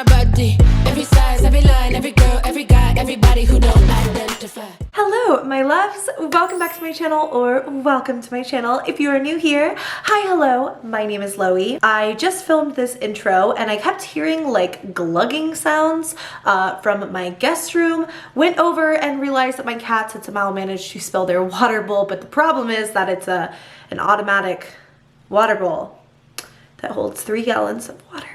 my body. Every size, every line, every girl, every guy, everybody who don't identify. Hello, my loves. Welcome back to my channel, or welcome to my channel if you are new here. Hi, hello. My name is Loey. I just filmed this intro and I kept hearing like glugging sounds from my guest room. Went over and realized that my cats had somehow managed to spill their water bowl, but the problem is that it's an automatic water bowl that holds 3 gallons of water.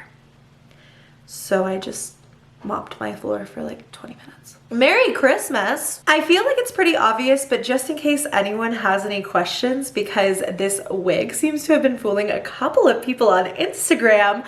So I just mopped my floor for like 20 minutes. Merry Christmas! I feel like it's pretty obvious, but just in case anyone has any questions, because this wig seems to have been fooling a couple of people on Instagram,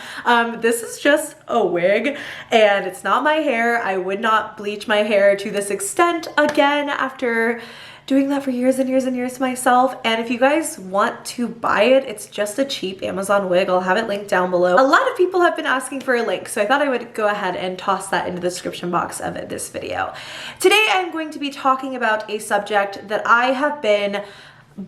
this is just a wig and it's not my hair. I would not bleach my hair to this extent again after doing that for years and years and years myself. And if you guys want to buy it, it's just a cheap Amazon wig. I'll have it linked down below. A lot of people have been asking for a link, so I thought I would go ahead and toss that into the description box of this video. Today I'm going to be talking about a subject that I have been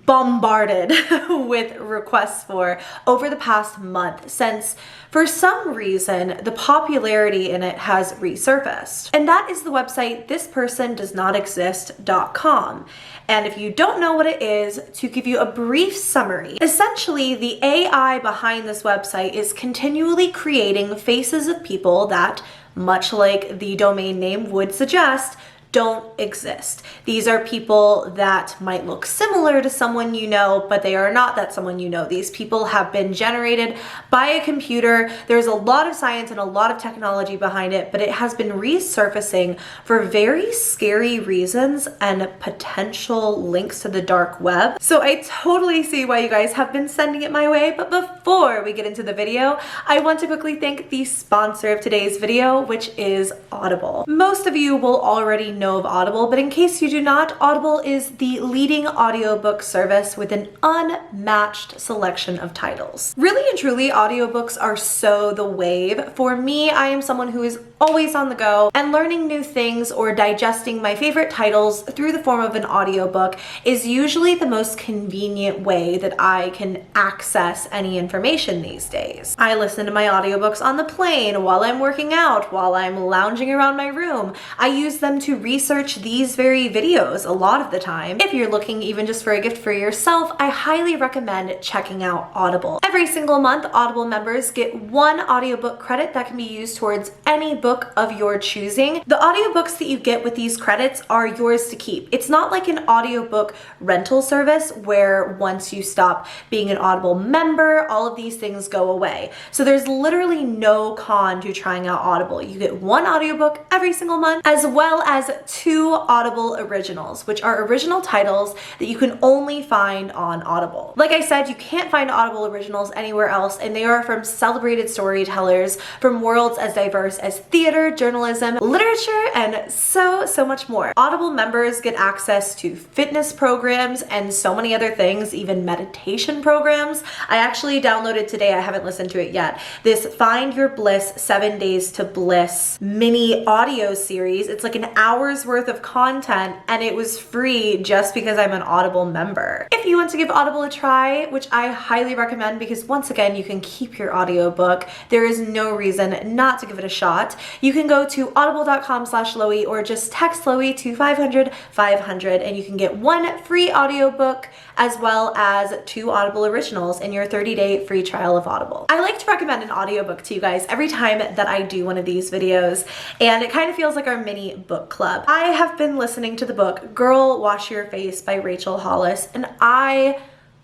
bombarded with requests for over the past month, since for some reason the popularity in it has resurfaced, and that is the website thispersondoesnotexist.com. And if you don't know what it is, to give you a brief summary, essentially the AI behind this website is continually creating faces of people that, much like the domain name would suggest, don't exist. These are people that might look similar to someone you know, but they are not that someone you know. These people have been generated by a computer. There's a lot of science and a lot of technology behind it, but it has been resurfacing for very scary reasons and potential links to the dark web. So I totally see why you guys have been sending it my way, but before we get into the video, I want to quickly thank the sponsor of today's video, which is Audible. Most of you will already know of Audible, but in case you do not, Audible is the leading audiobook service with an unmatched selection of titles. Really and truly, audiobooks are so the wave. For me, I am someone who is always on the go, and learning new things or digesting my favorite titles through the form of an audiobook is usually the most convenient way that I can access any information these days. I listen to my audiobooks on the plane, while I'm working out, while I'm lounging around my room. I use them to research these very videos a lot of the time. If you're looking even just for a gift for yourself, I highly recommend checking out Audible. Every single month, Audible members get 1 audiobook credit that can be used towards any book of your choosing. The audiobooks that you get with these credits are yours to keep. It's not like an audiobook rental service where once you stop being an Audible member, all of these things go away. So there's literally no con to trying out Audible. You get 1 audiobook every single month, as well as 2 Audible originals, which are original titles that you can only find on Audible. Like I said, you can't find Audible originals anywhere else, and they are from celebrated storytellers from worlds as diverse as theater, journalism, literature, and so much more. Audible members get access to fitness programs and so many other things, even meditation programs. I actually downloaded today, I haven't listened to it yet, this Find Your Bliss 7 Days to Bliss mini audio series. It's like an hour's worth of content, and it was free just because I'm an Audible member. If you want to give Audible a try, which I highly recommend because once again, you can keep your audiobook, there is no reason not to give it a shot. You can go to audible.com/Loey or just text Loey to 500-500 and you can get 1 free audiobook as well as 2 Audible originals in your 30-day free trial of Audible. I like to recommend an audiobook to you guys every time that I do one of these videos, and it kind of feels like our mini book club. I have been listening to the book Girl Wash Your Face by Rachel Hollis, and I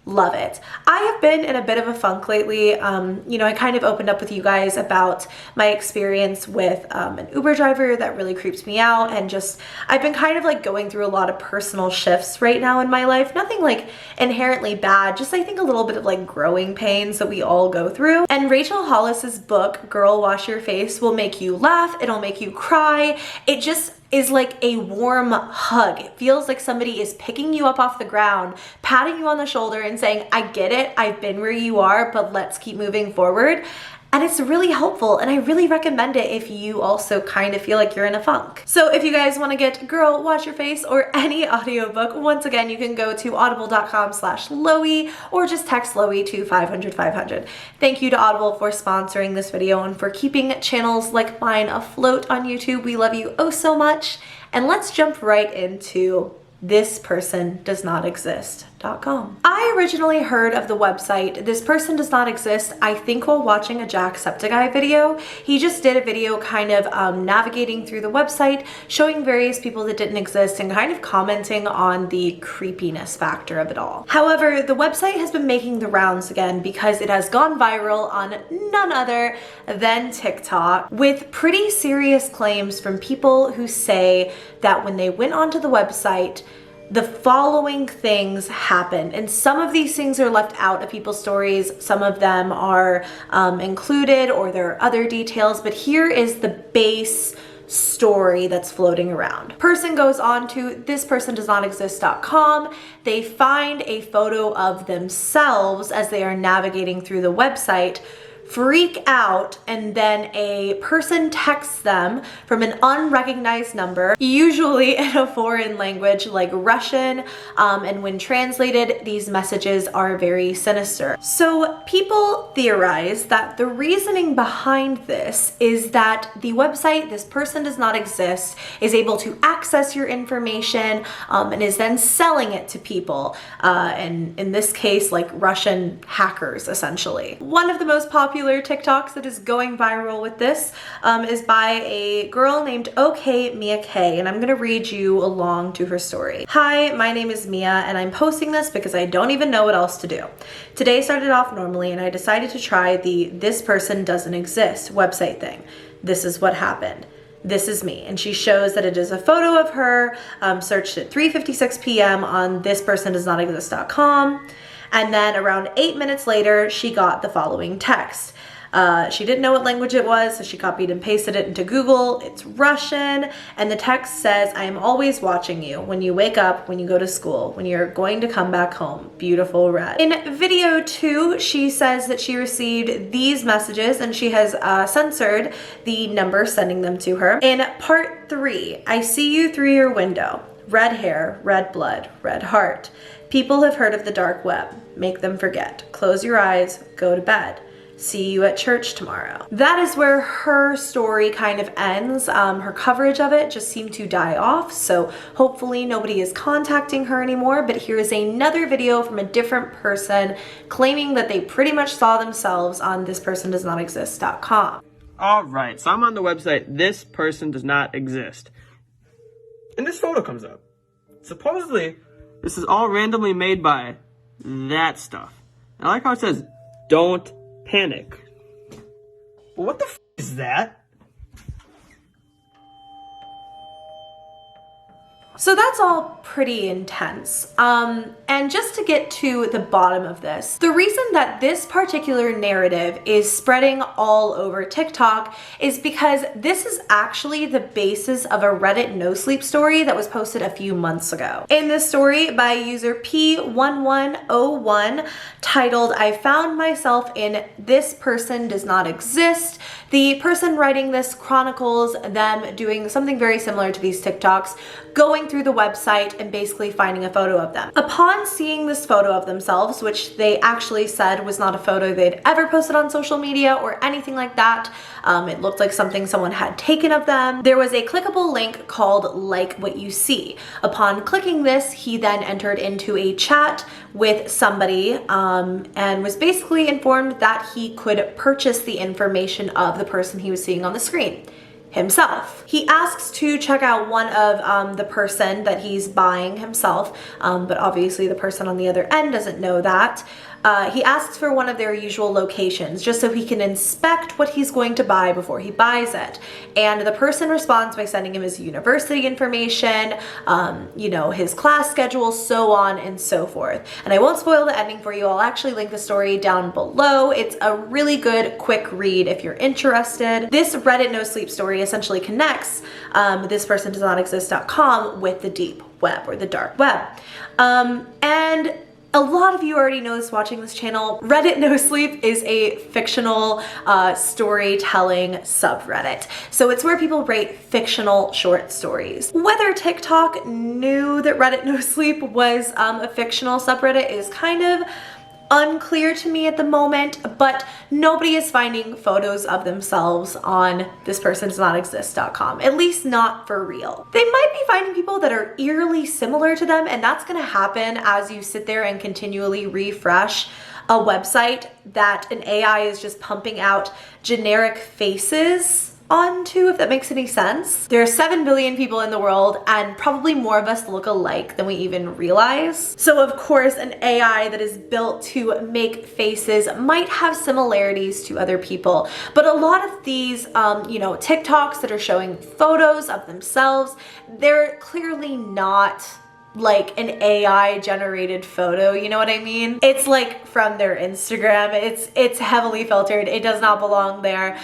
love it. I have been in a bit of a funk lately. You know, I kind of opened up with you guys about my experience with an Uber driver that really creeps me out, and just I've been kind of like going through a lot of personal shifts right now in my life. Nothing like inherently bad, just I think a little bit of like growing pains that we all go through. And Rachel Hollis's book Girl Wash Your Face will make you laugh, it'll make you cry. It just is like a warm hug. It feels like somebody is picking you up off the ground, patting you on the shoulder and saying, I get it, I've been where you are, but let's keep moving forward. and it's really helpful, and I really recommend it if you also kind of feel like you're in a funk. So if you guys want to get Girl Wash Your Face or any audiobook, once again, you can go to audible.com/Loey or just text Loey to 500-500. Thank you to Audible for sponsoring this video and for keeping channels like mine afloat on YouTube. We love you oh so much. And let's jump right into thispersondoesnotexist.com. I originally heard of the website This Person Does Not Exist, I think while watching a Jacksepticeye video. He just did a video kind of navigating through the website, showing various people that didn't exist and kind of commenting on the creepiness factor of it all. However, the website has been making the rounds again because it has gone viral on none other than TikTok with pretty serious claims from people who say that when they went onto the website, the following things happen, and some of these things are left out of people's stories, some of them are included, or there are other details, but here is the base story that's floating around. Person goes on to thispersondoesnotexist.com. They find a photo of themselves as they are navigating through the website, freak out, and then a person texts them from an unrecognized number, usually in a foreign language like Russian, and when translated, these messages are very sinister. So people theorize that the reasoning behind this is that the website This Person Does Not Exist is able to access your information and is then selling it to people, and in this case, like Russian hackers, essentially. One of the most popular TikToks that is going viral with this is by a girl named OK Mia K, and I'm gonna read you along to her story. Hi, my name is Mia, and I'm posting this because I don't even know what else to do. Today started off normally, and I decided to try the This Person Doesn't Exist website thing. This is what happened. This is me. And she shows that it is a photo of her, searched at 3:56 p.m. on thispersondoesnotexist.com. And then around 8 minutes later, she got the following text. She didn't know what language it was, so she copied and pasted it into Google. It's Russian, and the text says, I am always watching you. When you wake up, when you go to school, when you're going to come back home. Beautiful red. In video 2, she says that she received these messages, and she has censored the number sending them to her. In part 3, I see you through your window. Red hair, red blood, red heart. People have heard of the dark web. Make them forget. Close your eyes, go to bed. See you at church tomorrow. That is where her story kind of ends. Her coverage of it just seemed to die off, so hopefully nobody is contacting her anymore, but here is another video from a different person claiming that they pretty much saw themselves on thispersondoesnotexist.com. Alright, so I'm on the website This Person Does Not Exist, and this photo comes up. Supposedly, this is all randomly made by that stuff. I like how it says, don't panic. But what the f is that? So that's all pretty intense. And just to get to the bottom of this, the reason that this particular narrative is spreading all over TikTok is because this is actually the basis of a Reddit no sleep story that was posted a few months ago. In this story by user P1101 titled, I found myself in This Person Does Not Exist, the person writing this chronicles them doing something very similar to these TikToks, going through the website and basically finding a photo of them. Upon seeing this photo of themselves, which they actually said was not a photo they'd ever posted on social media or anything like that, it looked like something someone had taken of them, there was a clickable link called Like What You See. Upon clicking this, he then entered into a chat with somebody and was basically informed that he could purchase the information of the person he was seeing on the screen himself. He asks to check out one of the person that he's buying himself, but obviously the person on the other end doesn't know that. He asks for one of their usual locations just so he can inspect what he's going to buy before he buys it. And the person responds by sending him his university information, you know, his class schedule, so on and so forth. And I won't spoil the ending for you. I'll actually link the story down below. It's a really good quick read if you're interested. This Reddit no sleep story essentially connects thispersondoesnotexist.com with the deep web or the dark web. And A lot of you already know this watching this channel. Reddit No Sleep is a fictional storytelling subreddit. So it's where people write fictional short stories. Whether TikTok knew that Reddit No Sleep was a fictional subreddit is kind of unclear to me at the moment, but nobody is finding photos of themselves on thispersondoesnotexist.com, at least not for real. They might be finding people that are eerily similar to them, and that's gonna happen as you sit there and continually refresh a website that an AI is just pumping out generic faces onto, if that makes any sense. There are 7 billion people in the world, and probably more of us look alike than we even realize. So of course, an AI that is built to make faces might have similarities to other people. But a lot of these, you know, TikToks that are showing photos of themselves, they're clearly not like an AI generated photo, you know what I mean? It's like from their Instagram. It's heavily filtered. It does not belong there.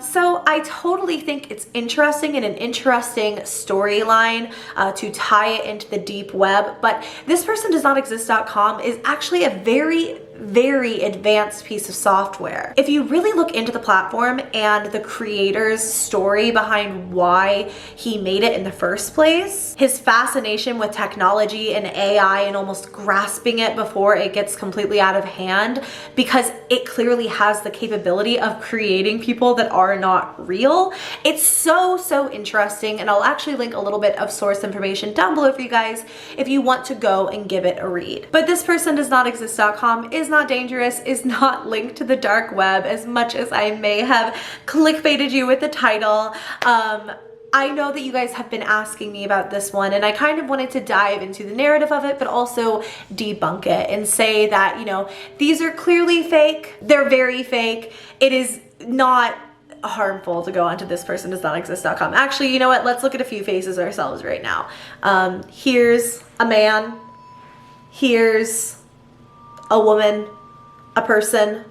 So I totally think it's interesting and an interesting storyline to tie it into the deep web. But thispersondoesnotexist.com is actually a very advanced piece of software. If you really look into the platform and the creator's story behind why he made it in the first place, his fascination with technology and AI and almost grasping it before it gets completely out of hand, because it clearly has the capability of creating people that are not real. It's so interesting, and I'll actually link a little bit of source information down below for you guys if you want to go and give it a read. But thispersondoesnotexist.com is not dangerous, is not linked to the dark web, as much as I may have clickbaited you with the title. I know that you guys have been asking me about this one, and I kind of wanted to dive into the narrative of it, but also debunk it and say that, you know, these are clearly fake. They're very fake. It is not harmful to go onto thispersondoesnotexist.com. Actually, you know what? Let's look at a few faces ourselves right now. Here's a man. Here's a woman, a person.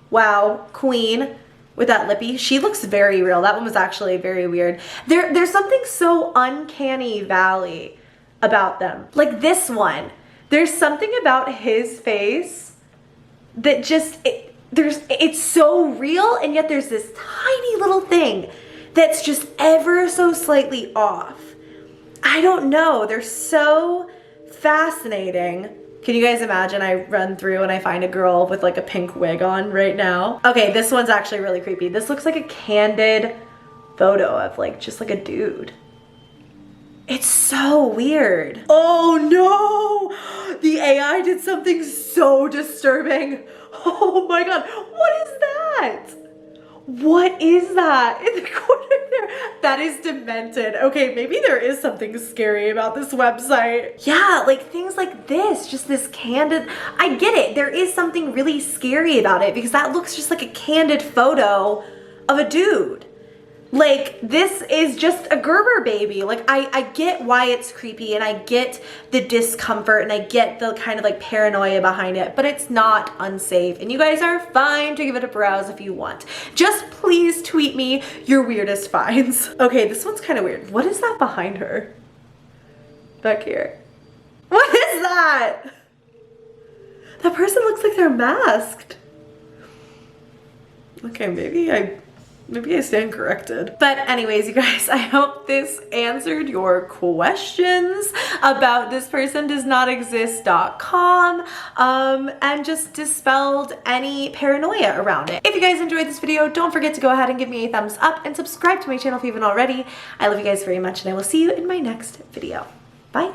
Wow, queen with that lippy. She looks very real. That one was actually very weird. There's something so uncanny valley about them. Like this one, there's something about his face that just, it's so real, and yet there's this tiny little thing that's just ever so slightly off. I don't know. They're so fascinating. Can you guys imagine I run through and I find a girl with like a pink wig on right now? Okay, this one's actually really creepy. This looks like a candid photo of like just like a dude. It's so weird. Oh no! The AI did something so disturbing. Oh my god, what is that? What is that in the corner there? That is demented. Okay, maybe there is something scary about this website. Yeah, like things like this, just this candid, I get it. There is something really scary about it because that looks just like a candid photo of a dude. Like, this is just a Gerber baby. Like, I get why it's creepy, and I get the discomfort, and I get the kind of like paranoia behind it, but it's not unsafe, and you guys are fine to give it a browse if you want. Just please tweet me your weirdest finds. Okay, this one's kind of weird. What is that behind her? Back here. What is that? That person looks like they're masked. Okay, maybe I stand corrected. But anyways, you guys, I hope this answered your questions about thispersondoesnotexist.com and just dispelled any paranoia around it. If you guys enjoyed this video, don't forget to go ahead and give me a thumbs up and subscribe to my channel if you haven't already. I love you guys very much, and I will see you in my next video. Bye.